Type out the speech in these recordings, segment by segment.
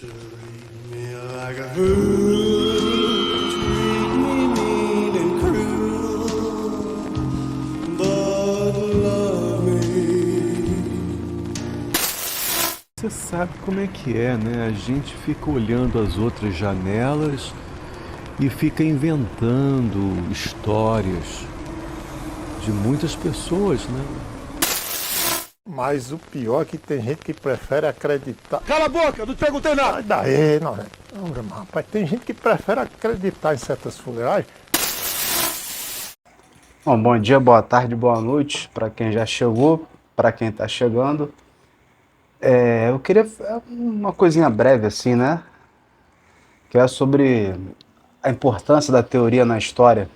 Treat me like a fool, treat me mean and cruel, but love me. Você sabe como é que é, né? A gente fica olhando as outras janelas e fica inventando histórias de muitas pessoas, né? Mas o pior é que tem gente que prefere acreditar. Cala a boca, não te perguntei nada. Sai daí, não é? Não, rapaz, tem gente que prefere acreditar em certas fuleiragens. Bom dia, boa tarde, boa noite para quem já chegou, para quem está chegando. Eu queria uma coisinha breve assim, né? Que é sobre a importância da teoria na história.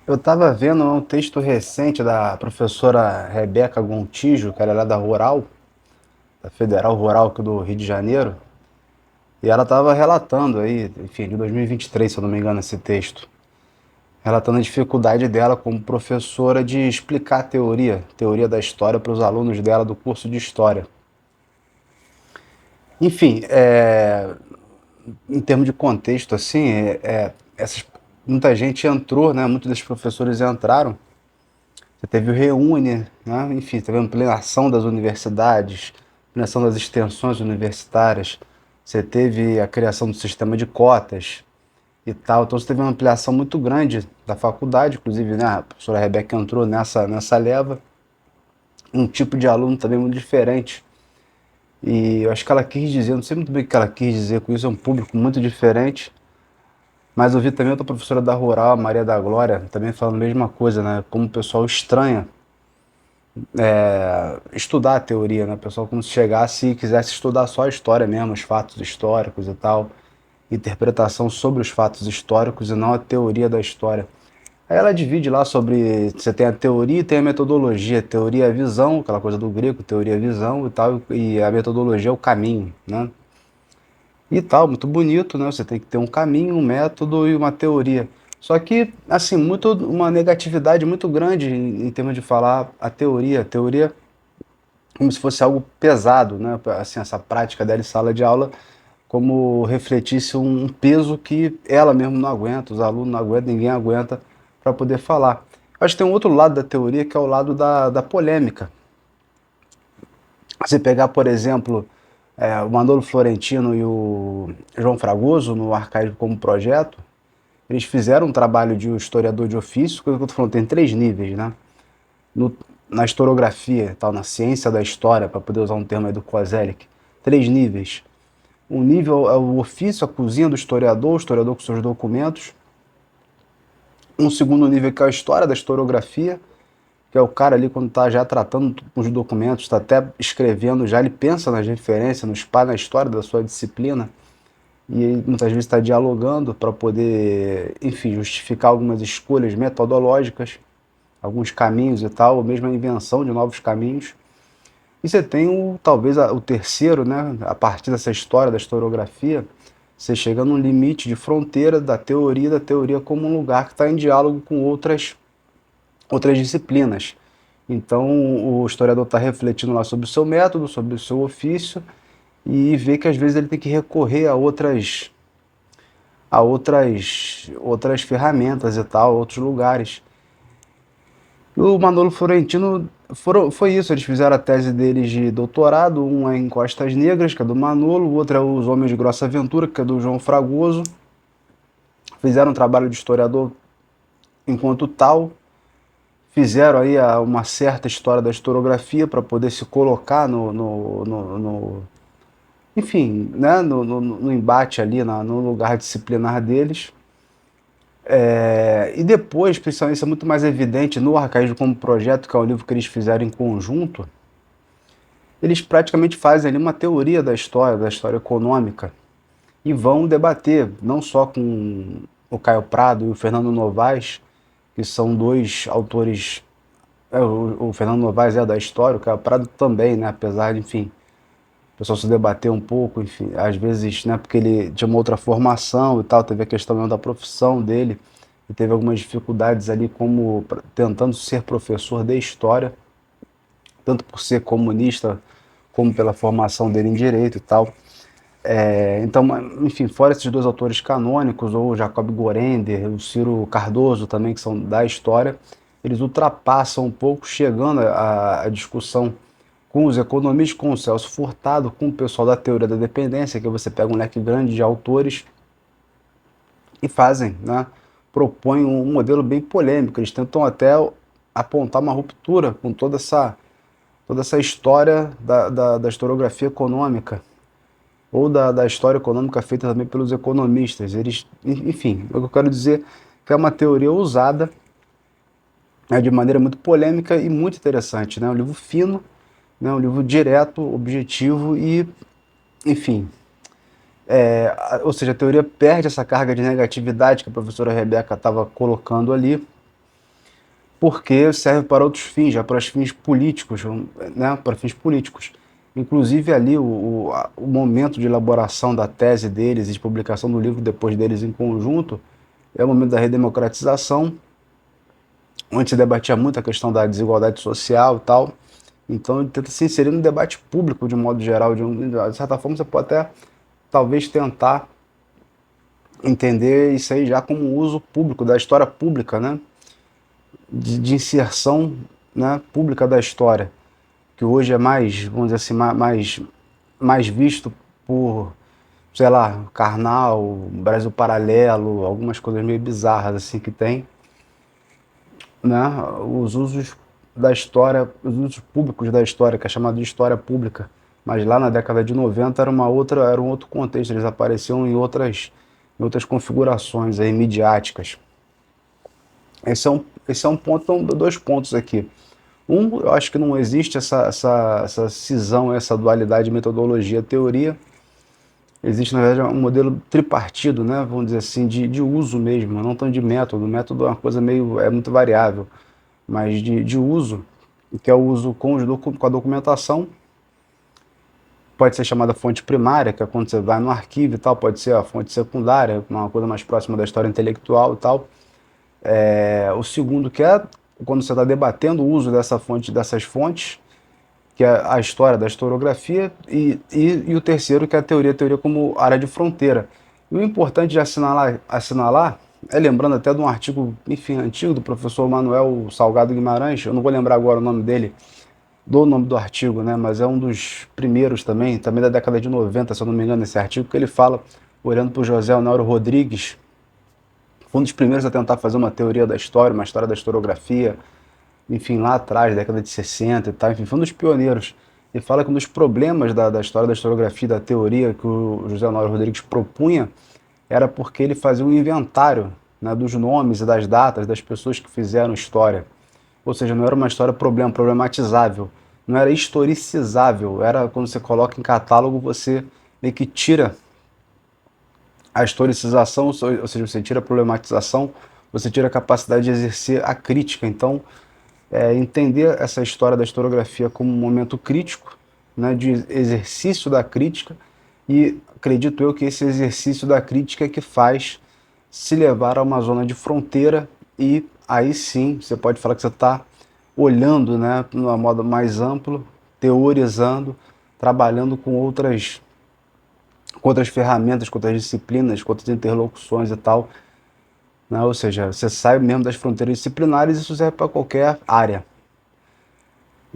Eu estava vendo um texto recente da professora Rebeca Gontijo, que ela é lá da Rural, da Federal Rural aqui do Rio de Janeiro, e ela estava relatando aí, enfim, de 2023, se eu não me engano, esse texto. Relatando a dificuldade dela como professora de explicar a teoria da história para os alunos dela do curso de História. Enfim, em termos de contexto, assim, muita gente entrou, né? Muitos desses professores entraram. Você teve o Reúne, né? Enfim, teve a ampliação das universidades, ampliação das extensões universitárias. Você teve a criação do sistema de cotas e tal. Então você teve uma ampliação muito grande da faculdade, inclusive, né, a professora Rebeca entrou nessa leva, um tipo de aluno também muito diferente. E eu acho que ela quis dizer, não sei muito bem o que ela quis dizer com isso, é um público muito diferente. Mas eu vi também outra professora da Rural, a Maria da Glória, também falando a mesma coisa, né? Como o pessoal estranha estudar a teoria, né? O pessoal como se chegasse e quisesse estudar só a história mesmo, os fatos históricos e tal, interpretação sobre os fatos históricos e não a teoria da história. Aí ela divide lá sobre, você tem a teoria e tem a metodologia. Teoria é a visão, aquela coisa do grego, teoria é a visão e tal, e a metodologia é o caminho, né? E tal, muito bonito, né? Você tem que ter um caminho, um método e uma teoria. Só que, assim, uma negatividade muito grande em termos de falar a teoria como se fosse algo pesado, né? Assim, essa prática dela em sala de aula como refletisse um peso que ela mesmo não aguenta, os alunos não aguentam, ninguém aguenta para poder falar. Eu acho que tem um outro lado da teoria que é o lado da polêmica. Você pegar, por exemplo, o Manolo Florentino e o João Fragoso no Arcaico como projeto, eles fizeram um trabalho de historiador de ofício, coisa que eu tô falando, tem 3 níveis, né? No, na historiografia, tal, na ciência da história, para poder usar um termo aí do Kozelek, 3 níveis. Um nível é o ofício, a cozinha do historiador, o historiador com seus documentos. Um segundo nível que é a história da historiografia, que é o cara ali quando está já tratando com os documentos, está até escrevendo já, ele pensa nas referências, na história da sua disciplina, e ele, muitas vezes está dialogando para poder, enfim, justificar algumas escolhas metodológicas, alguns caminhos e tal, ou mesmo a invenção de novos caminhos. E você tem talvez o terceiro, né, a partir dessa história da historiografia, você chega num limite de fronteira da teoria como um lugar que está em diálogo com outras disciplinas. Então o historiador está refletindo lá sobre o seu método, sobre o seu ofício, e vê que às vezes ele tem que recorrer a outras ferramentas e tal, outros lugares. E o Manolo Florentino foi isso, eles fizeram a tese deles de doutorado, um é em Costas Negras, que é do Manolo, o outro é Os Homens de Grossa Aventura, que é do João Fragoso. Fizeram um trabalho de historiador enquanto tal, fizeram aí uma certa história da historiografia para poder se colocar enfim, né, no embate ali, no lugar disciplinar deles. E depois, principalmente, isso é muito mais evidente no Arcaísmo como Projeto, que é o livro que eles fizeram em conjunto, eles praticamente fazem ali uma teoria da história econômica, e vão debater, não só com o Caio Prado e o Fernando Novaes, que são dois autores. O Fernando Novaes é da história, o Caio Prado também, né? Apesar de, enfim, o pessoal se debater um pouco, enfim, às vezes, né, porque ele tinha uma outra formação e tal, teve a questão mesmo da profissão dele, e teve algumas dificuldades ali como tentando ser professor de história, tanto por ser comunista como pela formação dele em direito e tal. Então, enfim, fora esses dois autores canônicos, ou o Jacob Gorender, o Ciro Cardoso também, que são da história, eles ultrapassam um pouco, chegando à discussão com os economistas, com o Celso Furtado, com o pessoal da teoria da dependência, que você pega um leque grande de autores e fazem, né? Propõem um modelo bem polêmico. Eles tentam até apontar uma ruptura com toda essa história da historiografia econômica, ou da história econômica feita também pelos economistas. Enfim, o que eu quero dizer é que é uma teoria usada, né, de maneira muito polêmica e muito interessante, né? Um livro fino, né, um livro direto, objetivo e, enfim, ou seja, a teoria perde essa carga de negatividade que a professora Rebeca estava colocando ali, porque serve para outros fins, já para os fins políticos, né, para fins políticos. Inclusive ali o momento de elaboração da tese deles e de publicação do livro depois deles em conjunto é o momento da redemocratização, onde se debatia muito a questão da desigualdade social e tal. Então ele tenta se inserir no debate público de um modo geral, de certa forma você pode até talvez tentar entender isso aí já como uso público, da história pública, né? De inserção, né, pública da história, que hoje é mais, vamos dizer assim, mais visto por, sei lá, Karnal, Brasil Paralelo, algumas coisas meio bizarras assim que tem, né? Os usos da história, os usos públicos da história, que é chamado de história pública. Mas lá na década de 90 era um outro contexto, eles apareciam em outras configurações aí, midiáticas. Esse é um ponto, então, dois pontos aqui. Eu acho que não existe essa cisão, essa dualidade metodologia-teoria. Existe, na verdade, um modelo tripartido, né? Vamos dizer assim, de uso mesmo, não tanto de método. O método é uma coisa muito variável, mas de uso, que é o uso com a documentação. Pode ser chamada fonte primária, que é quando você vai no arquivo e tal, pode ser a fonte secundária, uma coisa mais próxima da história intelectual e tal. O segundo, que é quando você está debatendo o uso dessas fontes, que é a história da historiografia, e o terceiro, que é a teoria como área de fronteira. E o importante de assinalar lembrando até de um artigo, enfim, antigo, do professor Manuel Salgado Guimarães, eu não vou lembrar agora o nome dele, do nome do artigo, né, mas é um dos primeiros também da década de 90, se eu não me engano, esse artigo, que ele fala, olhando para o José Honório Rodrigues, foi um dos primeiros a tentar fazer uma teoria da história, uma história da historiografia, enfim, lá atrás, década de 60 e tal, enfim, foi um dos pioneiros. Ele fala que um dos problemas da história da historiografia, da teoria que o José Honório Rodrigues propunha, era porque ele fazia um inventário, né, dos nomes e das datas das pessoas que fizeram história. Ou seja, não era uma história problematizável, não era historicizável, era quando você coloca em catálogo, você meio que tira a historicização, ou seja, você tira a problematização, você tira a capacidade de exercer a crítica. Então, entender essa história da historiografia como um momento crítico, né, de exercício da crítica, e acredito eu que esse exercício da crítica é que faz se levar a uma zona de fronteira, e aí sim você pode falar que você está olhando, né, de uma modo mais amplo, teorizando, trabalhando com outras ferramentas, com outras disciplinas, com outras interlocuções e tal, né? Ou seja, você sai mesmo das fronteiras disciplinares e isso serve para qualquer área.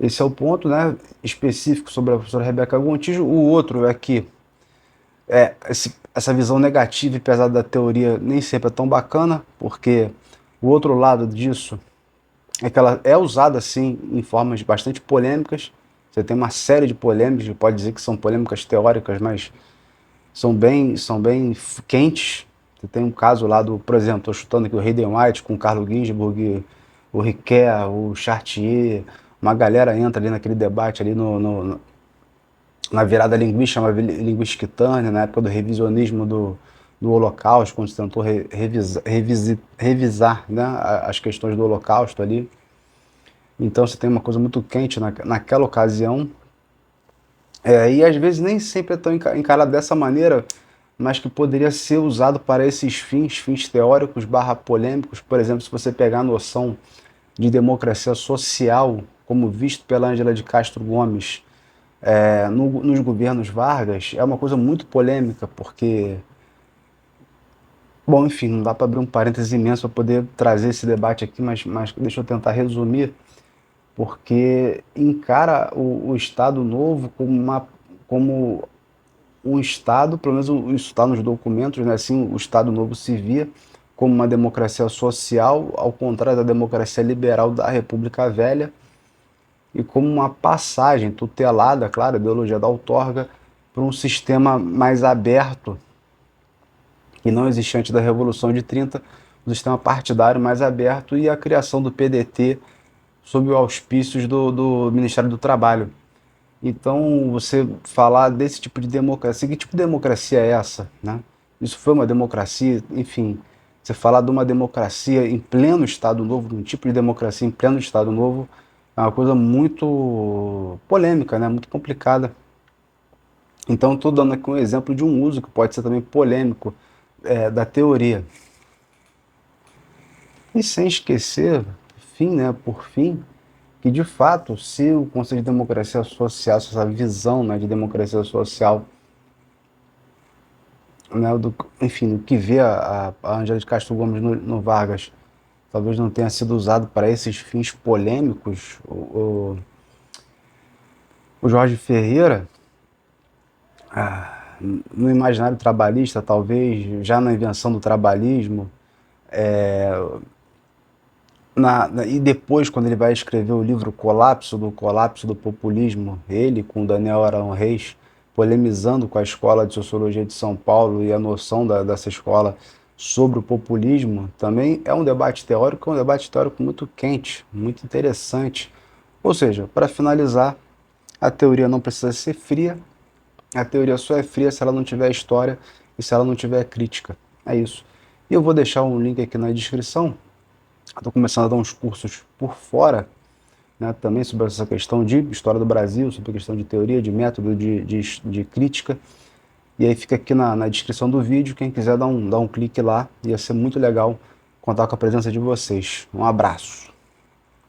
Esse é o ponto, né, específico sobre a professora Rebeca Gontijo. O outro é que essa visão negativa e pesada da teoria nem sempre é tão bacana, porque o outro lado disso é que ela é usada, assim, em formas bastante polêmicas. Você tem uma série de polêmicas, pode dizer que são polêmicas teóricas, mas são bem quentes. Você tem um caso lá por exemplo, estou chutando aqui o Hayden White com o Carlo Ginzburg, o Riquet, o Chartier, uma galera entra ali naquele debate ali na virada linguística, uma linguística tânea, na época do revisionismo do Holocausto, quando se tentou revisar, né, as questões do Holocausto ali. Então você tem uma coisa muito quente naquela ocasião, e às vezes nem sempre é tão encarado dessa maneira, mas que poderia ser usado para esses fins teóricos / polêmicos. Por exemplo, se você pegar a noção de democracia social, como visto pela Ângela de Castro Gomes nos governos Vargas é uma coisa muito polêmica, porque, bom, enfim, não dá para abrir um parênteses imenso para poder trazer esse debate aqui, mas deixa eu tentar resumir, porque encara o Estado Novo como um Estado, pelo menos isso está nos documentos, né? Assim, o Estado Novo se via como uma democracia social, ao contrário da democracia liberal da República Velha, e como uma passagem tutelada, claro, a ideologia da outorga, para um sistema mais aberto, que não existia antes da Revolução de 30, um sistema partidário mais aberto e a criação do PDT sob os auspícios do Ministério do Trabalho. Então, você falar desse tipo de democracia, que tipo de democracia é essa, né? Isso foi uma democracia, enfim, você falar de uma democracia em pleno Estado Novo, de um tipo de democracia em pleno Estado Novo, é uma coisa muito polêmica, né? Muito complicada. Então, estou dando aqui um exemplo de um uso que pode ser também polêmico da teoria. E sem esquecer, por fim, que de fato, se o conceito de democracia social, se essa visão, né, de democracia social, né, enfim, o que vê a Angela de Castro Gomes no Vargas, talvez não tenha sido usado para esses fins polêmicos, o Jorge Ferreira, no imaginário trabalhista, talvez, já na invenção do trabalhismo, e depois, quando ele vai escrever o livro Colapso do Populismo, ele com Daniel Arão Reis, polemizando com a Escola de Sociologia de São Paulo e a noção dessa escola sobre o populismo, também é um debate teórico muito quente, muito interessante. Ou seja, para finalizar, a teoria não precisa ser fria, a teoria só é fria se ela não tiver história e se ela não tiver crítica. É isso. E eu vou deixar um link aqui na descrição. Estou começando a dar uns cursos por fora, né, também sobre essa questão de história do Brasil, sobre a questão de teoria, de método, de crítica. E aí fica aqui na descrição do vídeo, quem quiser dar um clique lá, ia ser muito legal contar com a presença de vocês. Um abraço.